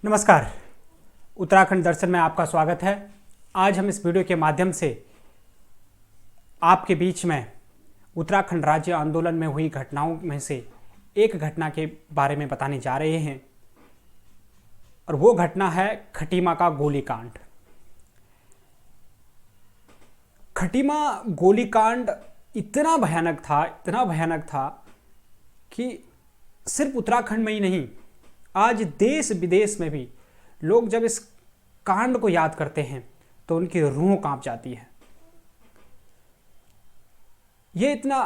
नमस्कार। उत्तराखंड दर्शन में आपका स्वागत है। आज हम इस वीडियो के माध्यम से आपके बीच में उत्तराखंड राज्य आंदोलन में हुई घटनाओं में से एक घटना के बारे में बताने जा रहे हैं और वो घटना है खटीमा का गोलीकांड। खटीमा गोलीकांड इतना भयानक था कि सिर्फ उत्तराखंड में ही नहीं, आज देश विदेश में भी लोग जब इस कांड को याद करते हैं तो उनकी रूह कांप जाती है। यह इतना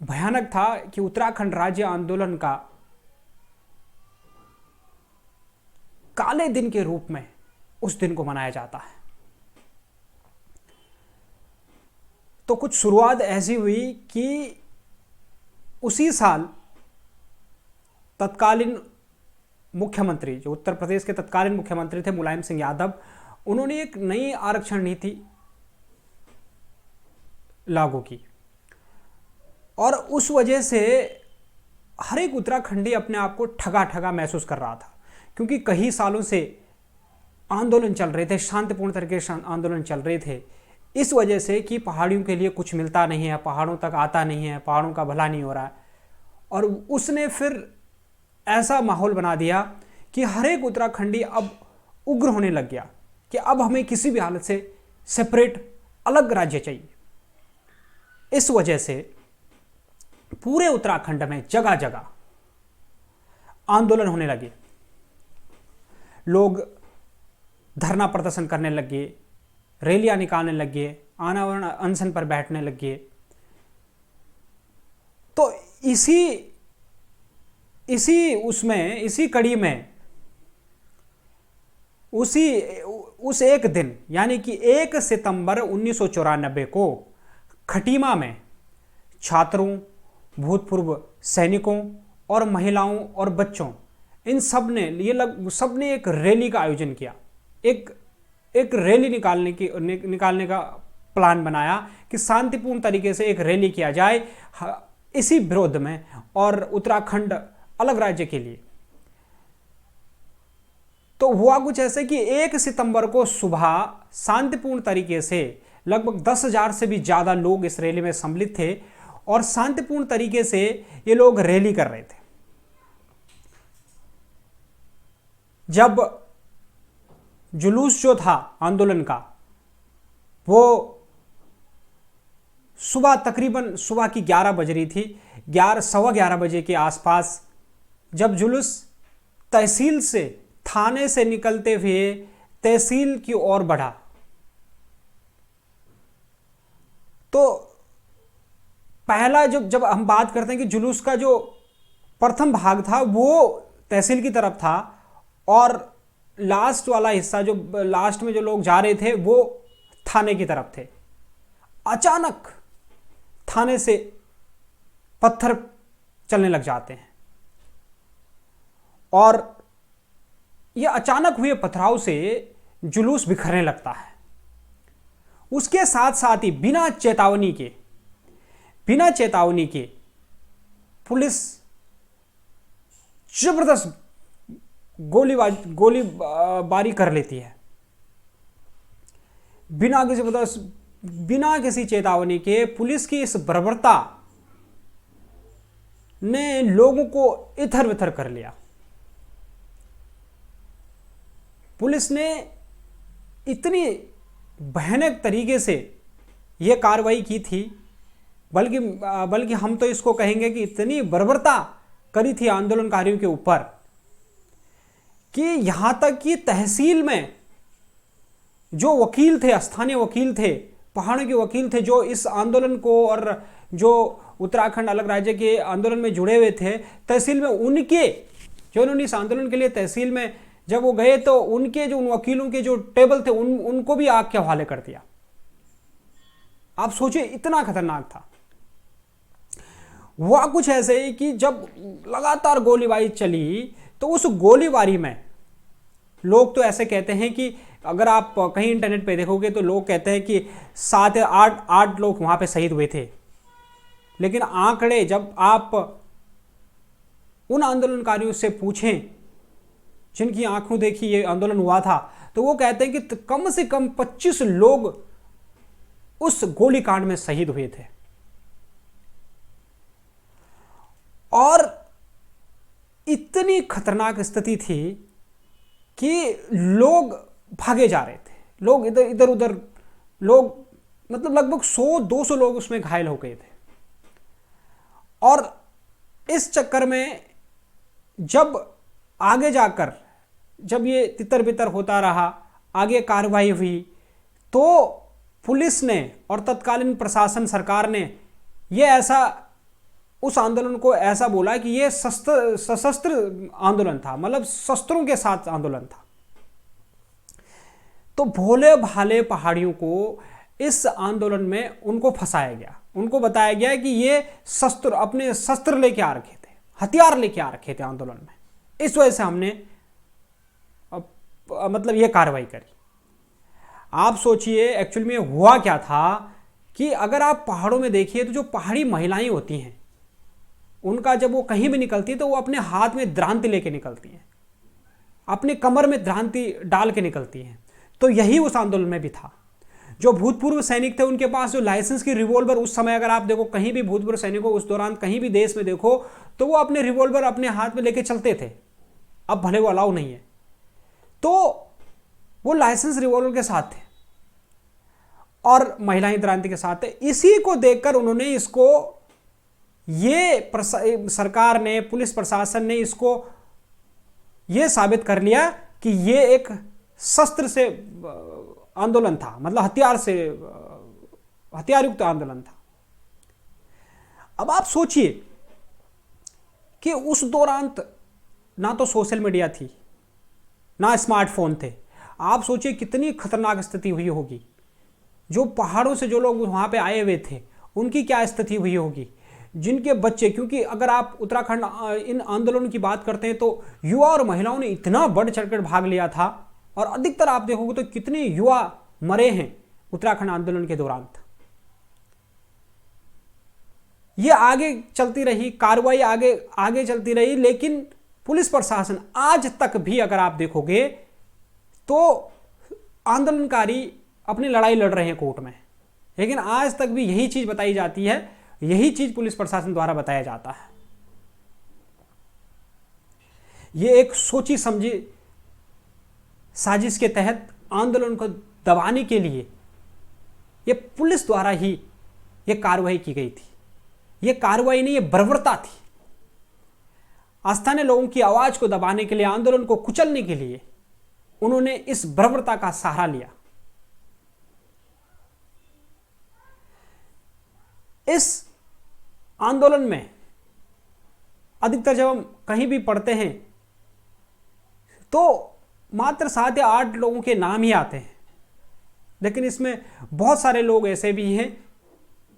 भयानक था कि उत्तराखंड राज्य आंदोलन का काले दिन के रूप में उस दिन को मनाया जाता है। तो कुछ शुरुआत ऐसी हुई कि उसी साल तत्कालीन मुख्यमंत्री, जो उत्तर प्रदेश के तत्कालीन मुख्यमंत्री थे मुलायम सिंह यादव, उन्होंने एक नई आरक्षण नीति लागू की और उस वजह से हर एक उत्तराखंडी अपने आप को ठगा ठगा महसूस कर रहा था, क्योंकि कई सालों से आंदोलन चल रहे थे, शांतिपूर्ण तरीके से आंदोलन चल रहे थे, इस वजह से कि पहाड़ियों के लिए कुछ मिलता नहीं है, पहाड़ों तक आता नहीं है, पहाड़ों का भला नहीं हो रहा है। और उसने फिर ऐसा माहौल बना दिया कि हर एक उत्तराखंडी अब उग्र होने लग गया कि अब हमें किसी भी हालत से सेपरेट अलग राज्य चाहिए। इस वजह से पूरे उत्तराखंड में जगह जगह आंदोलन होने लगे, लोग धरना प्रदर्शन करने लगे, रैलियां निकालने लगे, अनावरण अनशन पर बैठने लगे। तो इसी कड़ी में उस एक दिन यानी कि 1 सितंबर 1994 को खटीमा में छात्रों, भूतपूर्व सैनिकों और महिलाओं और बच्चों, इन सब ने एक रैली का आयोजन किया। एक रैली निकालने का प्लान बनाया कि शांतिपूर्ण तरीके से एक रैली किया जाए इसी विरोध में और उत्तराखंड अलग राज्य के लिए। तो हुआ कुछ ऐसे कि 1 सितंबर को सुबह शांतिपूर्ण तरीके से लगभग 10,000 से भी ज्यादा लोग इस रैली में सम्मिलित थे और शांतिपूर्ण तरीके से ये लोग रैली कर रहे थे। जब जुलूस जो था आंदोलन का, वो तकरीबन सुबह की 11 बज रही थी, 11:15 बजे के आसपास जब जुलूस तहसील से, थाने से निकलते हुए तहसील की ओर बढ़ा, तो पहला जब हम बात करते हैं कि जुलूस का जो प्रथम भाग था वो तहसील की तरफ था और लास्ट वाला हिस्सा, जो लास्ट में जो लोग जा रहे थे, वो थाने की तरफ थे। अचानक थाने से पत्थर चलने लग जाते हैं और यह अचानक हुए पथराव से जुलूस बिखरने लगता है। उसके साथ साथ ही बिना चेतावनी के पुलिस जबरदस्त गोलीबारी कर लेती है। बिना किसी चेतावनी के पुलिस की इस बर्बरता ने लोगों को इधर उधर कर लिया। पुलिस ने इतनी भयानक तरीके से यह कार्रवाई की थी, बल्कि हम तो इसको कहेंगे कि इतनी बर्बरता करी थी आंदोलनकारियों के ऊपर कि यहां तक कि तहसील में जो वकील थे, स्थानीय वकील थे, पहाड़ों के वकील थे, जो इस आंदोलन को और जो उत्तराखंड अलग राज्य के आंदोलन में जुड़े हुए थे, तहसील में उन्होंने इस आंदोलन के लिए तहसील में जब वो गए तो उनके जो उन वकीलों के जो टेबल थे उनको भी आग के हवाले कर दिया। आप सोचिए, इतना खतरनाक था। हुआ कुछ ऐसे ही कि जब लगातार गोलीबारी चली तो उस गोलीबारी में लोग तो ऐसे कहते हैं कि अगर आप कहीं इंटरनेट पे देखोगे तो लोग कहते हैं कि 7 या 8 लोग वहां पे शहीद हुए थे। लेकिन आंकड़े जब आप उन आंदोलनकारियों से पूछें जिनकी आंखों देखी ये आंदोलन हुआ था, तो वो कहते हैं कि कम से कम 25 लोग उस गोलीकांड में शहीद हुए थे। और इतनी खतरनाक स्थिति थी कि लोग भागे जा रहे थे, लोग इधर इधर उधर, लोग मतलब लगभग 100-200 लोग उसमें घायल हो गए थे। और इस चक्कर में जब आगे जाकर जब ये तितर बितर होता रहा, आगे कार्रवाई हुई, तो पुलिस ने और तत्कालीन प्रशासन सरकार ने ये ऐसा उस आंदोलन को ऐसा बोला कि ये सशस्त्र आंदोलन था, मतलब शस्त्रों के साथ आंदोलन था। तो भोले भाले पहाड़ियों को इस आंदोलन में उनको फंसाया गया, उनको बताया गया कि ये अपने शस्त्र लेके आ रखे थे, हथियार लेके आ रखे थे आंदोलन में। इस वजह से हमने मतलब ये कार्रवाई करी। आप सोचिए एक्चुअली में हुआ क्या था कि अगर आप पहाड़ों में देखिए तो जो पहाड़ी महिलाएं होती हैं, उनका जब वो कहीं भी निकलती है तो वो अपने हाथ में द्रांति लेके निकलती हैं, अपने कमर में द्रांति डाल के निकलती हैं। तो यही उस आंदोलन में भी था। जो भूतपूर्व सैनिक थे उनके पास जो लाइसेंस की रिवॉल्वर, उस समय अगर आप देखो कहीं भी भूतपूर्व सैनिकों उस दौरान कहीं भी देश में देखो तो वो अपने रिवॉल्वर अपने हाथ में लेके चलते थे। अब भले वो अलाउ नहीं है, तो वो लाइसेंस रिवॉल्वर के साथ थे और महिलाएं द्रांति के साथ थे। इसी को देखकर उन्होंने इसको, ये सरकार ने, पुलिस प्रशासन ने इसको ये साबित कर लिया कि ये एक शस्त्र से आंदोलन था, मतलब हथियार युक्त आंदोलन था। अब आप सोचिए कि उस दौरान ना तो सोशल मीडिया थी, ना स्मार्टफोन थे। आप सोचिए कितनी खतरनाक स्थिति हुई होगी। जो पहाड़ों से जो लोग वहां पे आए हुए थे उनकी क्या स्थिति हुई होगी, जिनके बच्चे, क्योंकि अगर आप उत्तराखंड इन आंदोलनों की बात करते हैं तो युवा और महिलाओं ने इतना बढ़ चढ़कर भाग लिया था, और अधिकतर आप देखोगे तो कितने युवा मरे हैं उत्तराखंड आंदोलन के दौरान। ये आगे चलती रही, कार्रवाई आगे चलती रही, लेकिन पुलिस प्रशासन आज तक भी अगर आप देखोगे तो आंदोलनकारी अपनी लड़ाई लड़ रहे हैं कोर्ट में, लेकिन आज तक भी यही चीज बताई जाती है, यही चीज पुलिस प्रशासन द्वारा बताया जाता है। यह एक सोची समझी साजिश के तहत आंदोलन को दबाने के लिए यह पुलिस द्वारा ही यह कार्रवाई की गई थी। यह कार्रवाई नहीं, यह बर्बरता थी। स्थानीय लोगों की आवाज को दबाने के लिए, आंदोलन को कुचलने के लिए उन्होंने इस बर्बरता का सहारा लिया। इस आंदोलन में अधिकतर जब हम कहीं भी पढ़ते हैं तो मात्र 7 या 8 लोगों के नाम ही आते हैं, लेकिन इसमें बहुत सारे लोग ऐसे भी हैं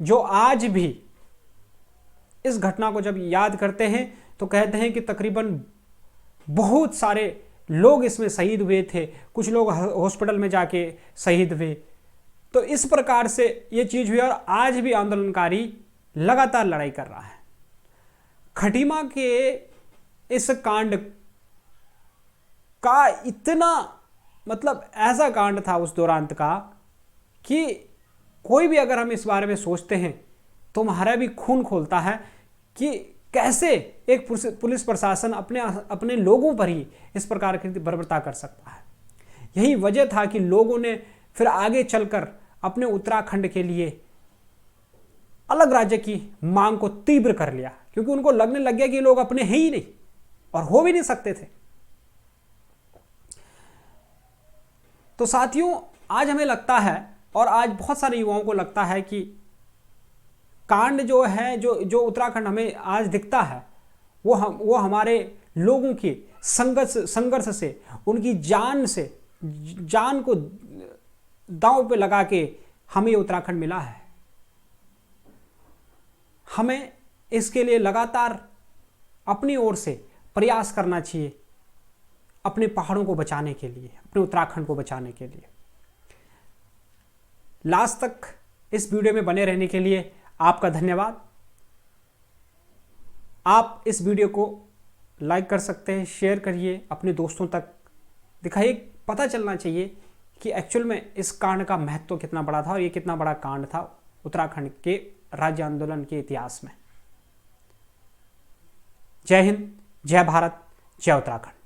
जो आज भी इस घटना को जब याद करते हैं तो कहते हैं कि तकरीबन बहुत सारे लोग इसमें शहीद हुए थे, कुछ लोग हॉस्पिटल में जाके शहीद हुए। तो इस प्रकार से ये चीज हुई और आज भी आंदोलनकारी लगातार लड़ाई कर रहा है। खटीमा के इस कांड का इतना, मतलब ऐसा कांड था उस दौरान का कि कोई भी अगर हम इस बारे में सोचते हैं तो हमारा भी खून खोलता है कि कैसे एक पुलिस प्रशासन अपने लोगों पर ही इस प्रकार की बर्बरता कर सकता है। यही वजह था कि लोगों ने फिर आगे चलकर अपने उत्तराखंड के लिए अलग राज्य की मांग को तीव्र कर लिया, क्योंकि उनको लगने लग गया कि लोग अपने हैं ही नहीं और हो भी नहीं सकते थे। तो साथियों, आज हमें लगता है और आज बहुत सारे युवाओं को लगता है कि कांड जो है, जो उत्तराखंड हमें आज दिखता है, वो हमारे लोगों की संघर्ष से, उनकी जान को दांव पे लगा के हमें उत्तराखंड मिला है। हमें इसके लिए लगातार अपनी ओर से प्रयास करना चाहिए, अपने पहाड़ों को बचाने के लिए, अपने उत्तराखंड को बचाने के लिए। लास्ट तक इस वीडियो में बने रहने के लिए आपका धन्यवाद। आप इस वीडियो को लाइक कर सकते हैं, शेयर करिए, अपने दोस्तों तक दिखाइए। पता चलना चाहिए कि एक्चुअल में इस कांड का महत्व कितना बड़ा था और ये कितना बड़ा कांड था उत्तराखंड के राज्य आंदोलन के इतिहास में। जय हिंद, जय भारत, जय उत्तराखंड।